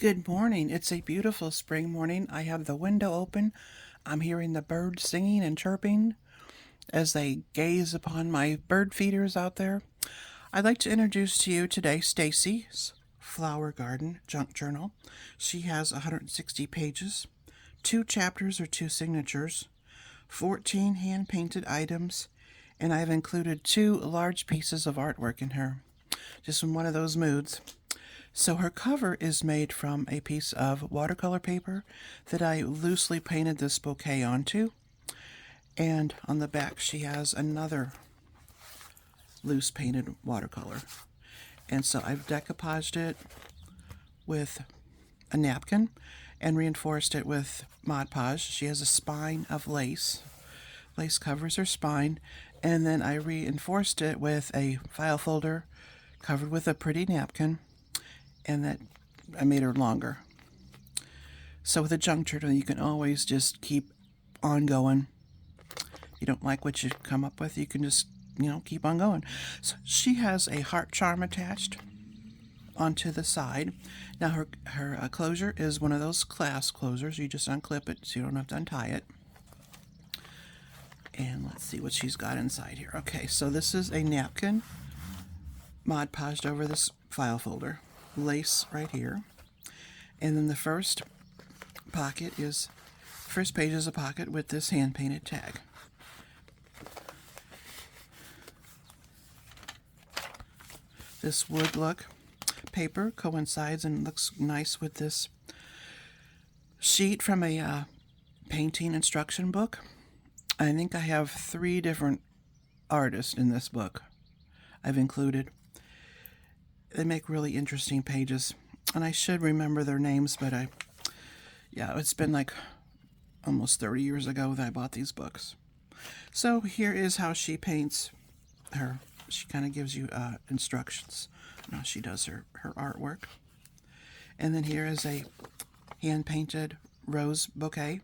Good morning. It's a beautiful spring morning. I have the window open. I'm hearing the birds singing and chirping as they gaze upon my bird feeders out there. I'd like to introduce to you today Stacy's Flower Garden Junk Journal. She has 160 pages, 2 chapters or 2 signatures, 14 hand painted items, and I've included 2 large pieces of artwork in her, just in one of those moods. So her cover is made from a piece of watercolor paper that I loosely painted this bouquet onto. And on the back, she has another loose painted watercolor. And so I've decoupaged it with a napkin and reinforced it with Mod Podge. She has a spine of lace. Lace covers her spine. And then I reinforced it with a file folder covered with a pretty napkin, and that I made her longer. So with a junk journal, you can always just keep on going. You don't like what you come up with, you can just, keep on going. So she has a heart charm attached onto the side. Now her closure is one of those clasp closers. You just unclip it so you don't have to untie it. And let's see what she's got inside here. Okay, so this is a napkin Mod Podged over this file folder. Lace right here. And then the first page is a pocket with this hand painted tag. This wood look paper coincides and looks nice with this sheet from a painting instruction book. I think I have 3 different artists in this book I've included. They make really interesting pages, and I should remember their names, but it's been like almost 30 years ago that I bought these books. So here is how she paints her. She kind of gives you instructions on how she does her artwork. And then here is a hand-painted rose bouquet.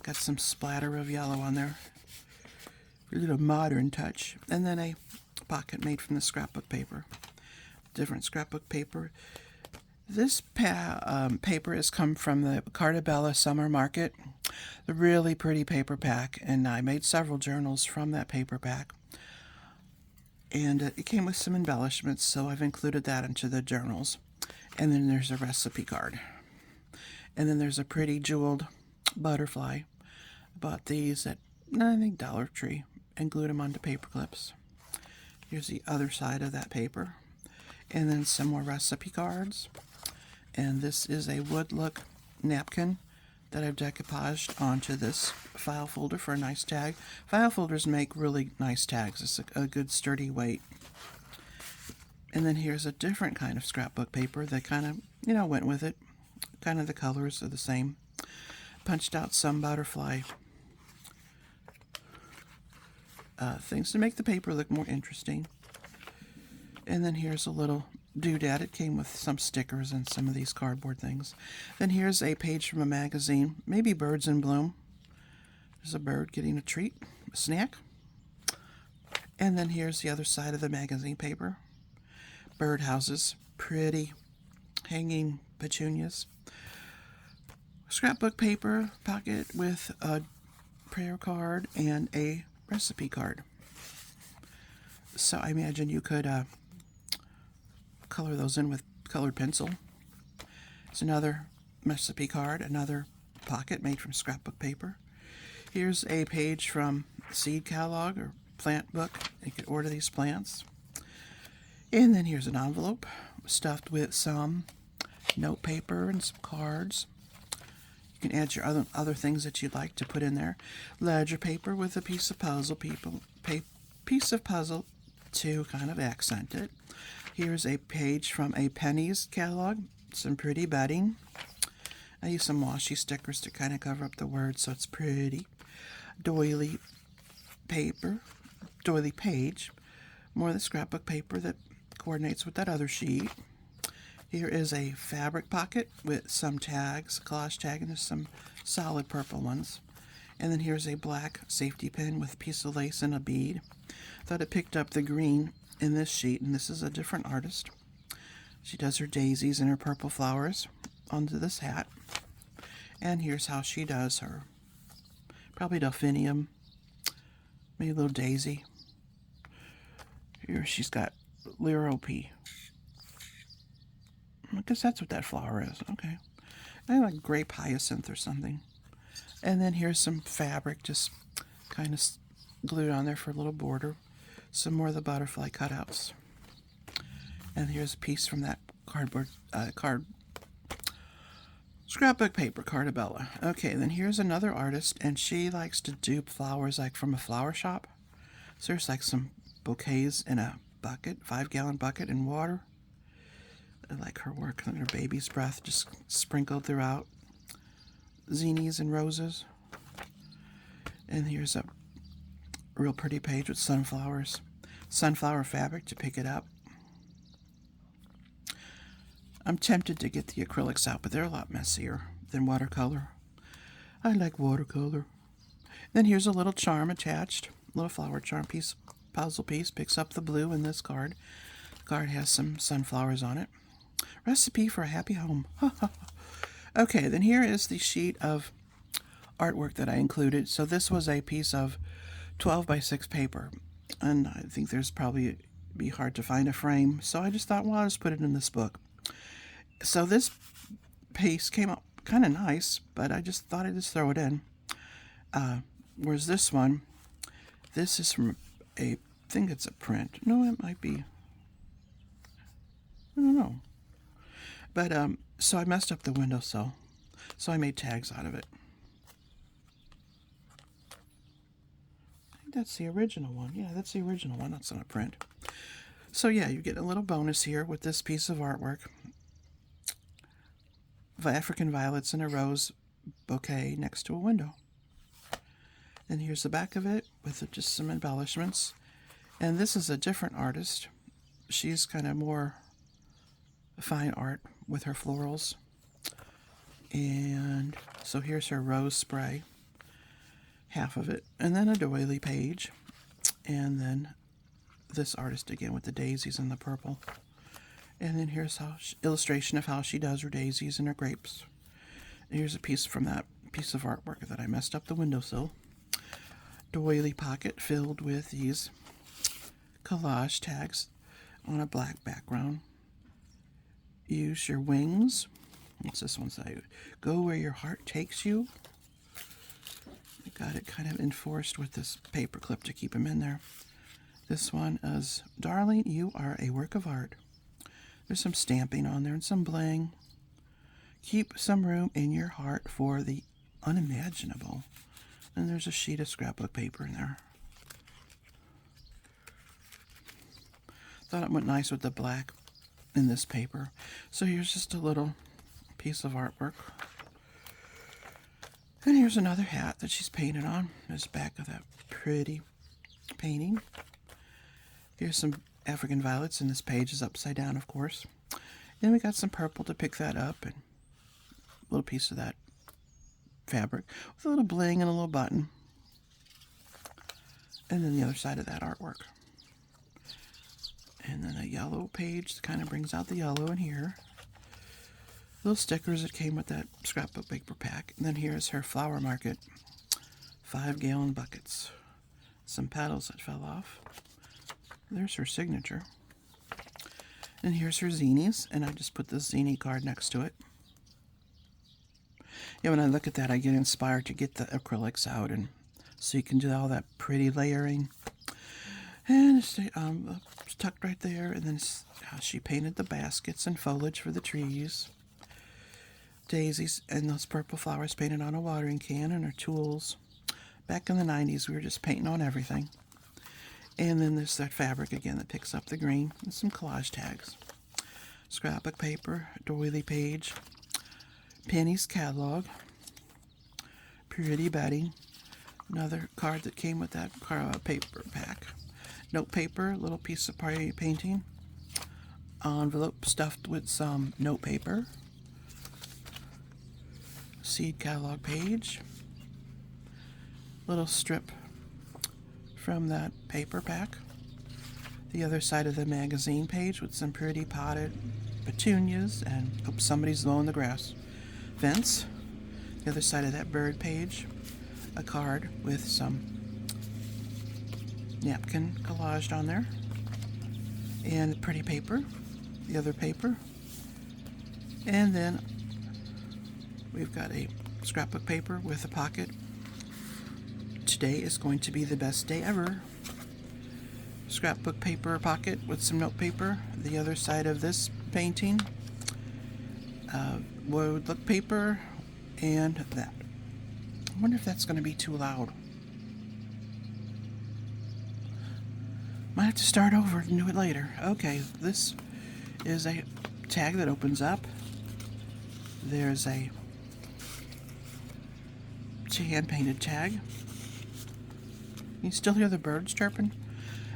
Got some splatter of yellow on there. A little modern touch. And then a pocket made from the scrapbook paper. Different scrapbook paper. This paper has come from the Cartabella Summer Market. The really pretty paper pack, and I made several journals from that paper pack. And it came with some embellishments, so I've included that into the journals. And then there's a recipe card. And then there's a pretty jeweled butterfly. I bought these at, I think, Dollar Tree, and glued them onto paper clips. Here's the other side of that paper. And then some more recipe cards. And this is a wood look napkin that I've decoupaged onto this file folder for a nice tag. File folders make really nice tags. It's a good sturdy weight. And then here's a different kind of scrapbook paper that kind of, went with it. Kind of the colors are the same. Punched out some butterfly things to make the paper look more interesting. And then here's a little doodad. It came with some stickers and some of these cardboard things. Then here's a page from a magazine, maybe Birds in Bloom. There's a bird getting a treat, a snack. And then here's the other side of the magazine paper. Birdhouses, pretty hanging petunias. Scrapbook paper pocket with a prayer card and a recipe card. So I imagine you could color those in with colored pencil. It's another recipe card, another pocket made from scrapbook paper. Here's a page from seed catalog or plant book. You could order these plants. And then here's an envelope stuffed with some note paper and some cards. You can add your other things that you'd like to put in there. Ledger paper with a piece of puzzle to kind of accent it. Here's a page from a Pennies catalog. Some pretty bedding. I use some washi stickers to kind of cover up the words so it's pretty. Doily page. More of the scrapbook paper that coordinates with that other sheet. Here is a fabric pocket with some tags, collage tag, and there's some solid purple ones. And then here's a black safety pin with a piece of lace and a bead. Thought it picked up the green in this sheet, and this is a different artist. She does her daisies and her purple flowers. onto this hat. And here's how she does her. Probably delphinium, maybe a little daisy. Here she's got Lirop. I guess that's what that flower is. Okay. I like grape hyacinth or something. And then here's some fabric just kind of glued on there for a little border. Some more of the butterfly cutouts. And here's a piece from that scrapbook paper, Cardabella. Okay, then here's another artist, and she likes to dupe flowers like from a flower shop. So there's like some bouquets in a bucket, 5-gallon bucket in water. I like her work, and her baby's breath just sprinkled throughout. Zinnias and roses. And here's a real pretty page with sunflowers. Sunflower fabric to pick it up. I'm tempted to get the acrylics out, but they're a lot messier than watercolor. I like watercolor. Then here's a little charm attached. Little flower charm piece, puzzle piece. Picks up the blue in this card. The card has some sunflowers on it. Recipe for a happy home. Okay, then here is the sheet of artwork that I included. So this was a piece of 12 by 6 paper. And I think there's probably be hard to find a frame. So I just thought, well, I'll just put it in this book. So this piece came out kind of nice, but I just thought I'd just throw it in. Whereas this one, this is from I think it's a print. No, it might be. I don't know. But, so I messed up the windowsill. So I made tags out of it. I think that's the original one. Yeah, that's the original one. That's not a print. So yeah, you get a little bonus here with this piece of artwork. African violets in a rose bouquet next to a window. And here's the back of it with just some embellishments. And this is a different artist. She's kind of more fine art with her florals. And so here's her rose spray, half of it. And then a doily page. And then this artist again with the daisies and the purple. And then here's how illustration of how she does her daisies and her grapes. And here's a piece from that piece of artwork that I messed up the windowsill. Doily pocket filled with these collage tags on a black background. Use your wings. What's this one say? Go where your heart takes you. I got it kind of enforced with this paper clip to keep them in there. This one is, darling, you are a work of art. There's some stamping on there and some bling. Keep some room in your heart for the unimaginable. And there's a sheet of scrapbook paper in there. Thought it went nice with the black in this paper. So here's just a little piece of artwork. And here's another hat that she's painted on. There's the back of that pretty painting. Here's some African violets, and this page is upside down, of course. Then we got some purple to pick that up, and a little piece of that fabric with a little bling and a little button. And then the other side of that artwork. And then a yellow page that kind of brings out the yellow in here. Little stickers that came with that scrapbook paper pack. And then here's her flower market 5-gallon buckets. Some petals that fell off. There's her signature. And here's her zines, and I just put the zine card next to it. Yeah, when I look at that, I get inspired to get the acrylics out, and so you can do all that pretty layering. And it's tucked right there, and then she painted the baskets and foliage for the trees. Daisies and those purple flowers painted on a watering can, and her tools. Back in the 90s, we were just painting on everything. And then there's that fabric again that picks up the green and some collage tags. Scrapbook paper, doily page, Penny's catalog, pretty Betty, another card that came with that paper pack. Note paper, little piece of painting, envelope stuffed with some note paper, seed catalog page, little strip from that paper pack. The other side of the magazine page with some pretty potted petunias and, oops, somebody's mowing the grass. fence. The other side of that bird page, a card with some napkin collaged on there, and pretty paper, the other paper. And then we've got a scrapbook paper with a pocket. Today is going to be the best day ever. Scrapbook paper pocket with some note paper. The other side of this painting, wood look paper, and that. I wonder if that's going to be too loud. Might have to start over and do it later. Okay, this is a tag that opens up. There's a hand-painted tag. You still hear the birds chirping?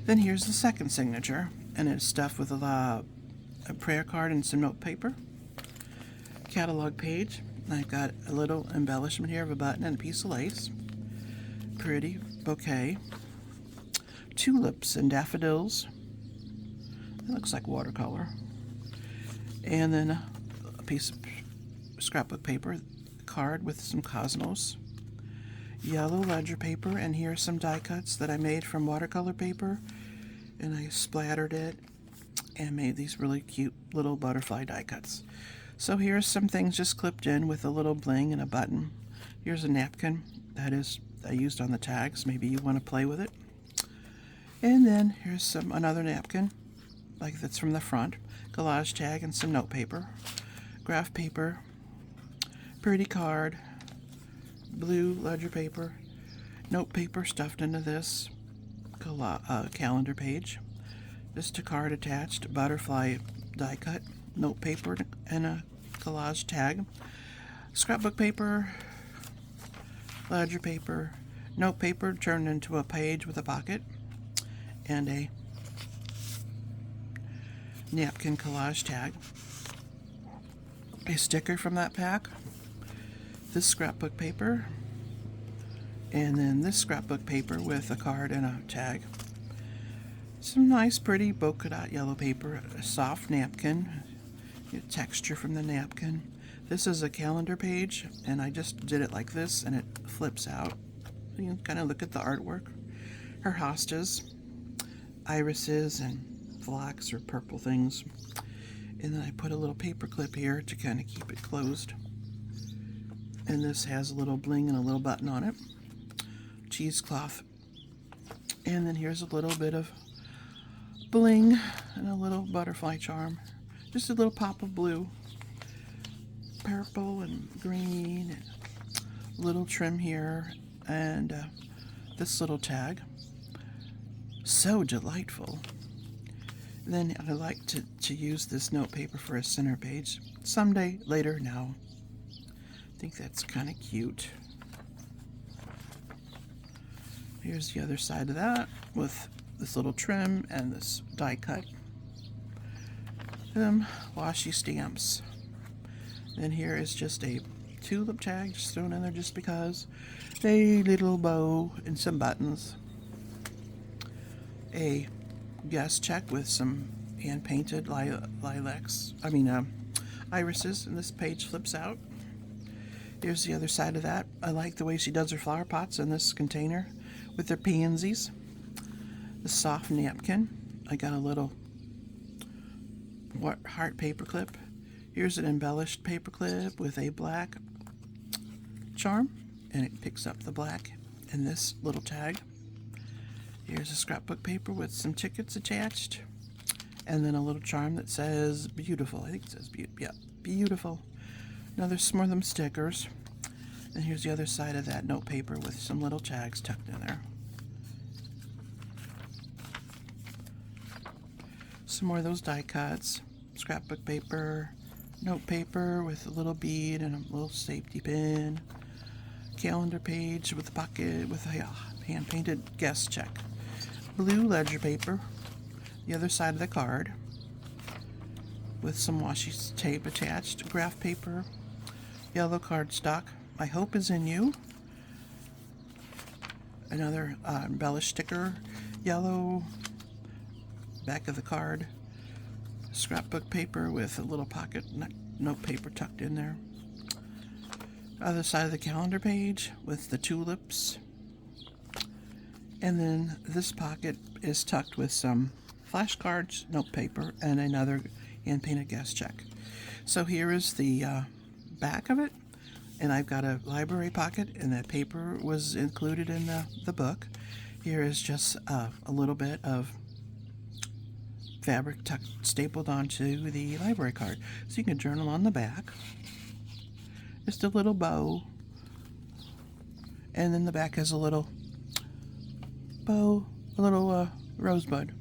Then here's the second signature, and it's stuffed with a prayer card and some note paper. Catalog page. I've got a little embellishment here of a button and a piece of lace. Pretty bouquet. Tulips and daffodils. It looks like watercolor. And then a piece of scrapbook paper, card with some cosmos. Yellow ledger paper, and here's some die cuts that I made from watercolor paper, and I splattered it and made these really cute little butterfly die cuts. So here's some things just clipped in with a little bling and a button. Here's a napkin that is I used on the tags. Maybe you want to play with it. And then here's another napkin, like that's from the front, collage tag and some note paper, graph paper, pretty card, blue ledger paper, note paper stuffed into this calendar page, just a card attached, butterfly die cut, note paper and a collage tag, scrapbook paper, ledger paper, note paper turned into a page with a pocket, and a napkin collage tag, a sticker from that pack, this scrapbook paper, and then this scrapbook paper with a card and a tag, some nice pretty polka dot yellow paper, a soft napkin, texture from the napkin. This is a calendar page, and I just did it like this, and it flips out. You can kind of look at the artwork. Her hostas, irises, and flax or purple things. And then I put a little paper clip here to kind of keep it closed. And this has a little bling and a little button on it. Cheesecloth. And then here's a little bit of bling and a little butterfly charm. Just a little pop of blue, purple and green, and a little trim here, and this little tag. So delightful. Then I like to use this note paper for a center page. Someday, later, now. I think that's kind of cute. Here's the other side of that with this little trim and this die cut. Washi stamps. Then here is just a tulip tag just thrown in there just because. A little bow and some buttons. A guest check with some hand-painted irises, and this page flips out. Here's the other side of that. I like the way she does her flower pots in this container with their pansies. The soft napkin. I got a little heart paper clip. Here's an embellished paper clip with a black charm, and it picks up the black and this little tag. Here's a scrapbook paper with some tickets attached, and then a little charm that says beautiful. I think it says beautiful. Now there's some more of them stickers, and here's the other side of that note paper with some little tags tucked in there. Some more of those die cuts, scrapbook paper, note paper with a little bead and a little safety pin, calendar page with a pocket with a hand-painted guest check, blue ledger paper, the other side of the card with some washi tape attached, graph paper, yellow cardstock, I hope is in you, another embellished sticker, yellow, back of the card, scrapbook paper with a little pocket note paper tucked in there, Other side of the calendar page with the tulips. And then this pocket is tucked with some flashcards, note paper, and another hand-painted gas check. So here is the back of it, and I've got a library pocket, and that paper was included in the book. Here is just a little bit of fabric stapled onto the library card. So you can journal on the back. Just a little bow. And then the back has a little bow, a little rosebud.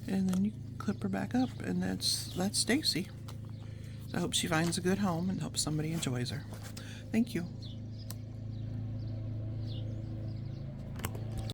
And then you clip her back up, and that's Stacy. So I hope she finds a good home and hope somebody enjoys her. Thank you.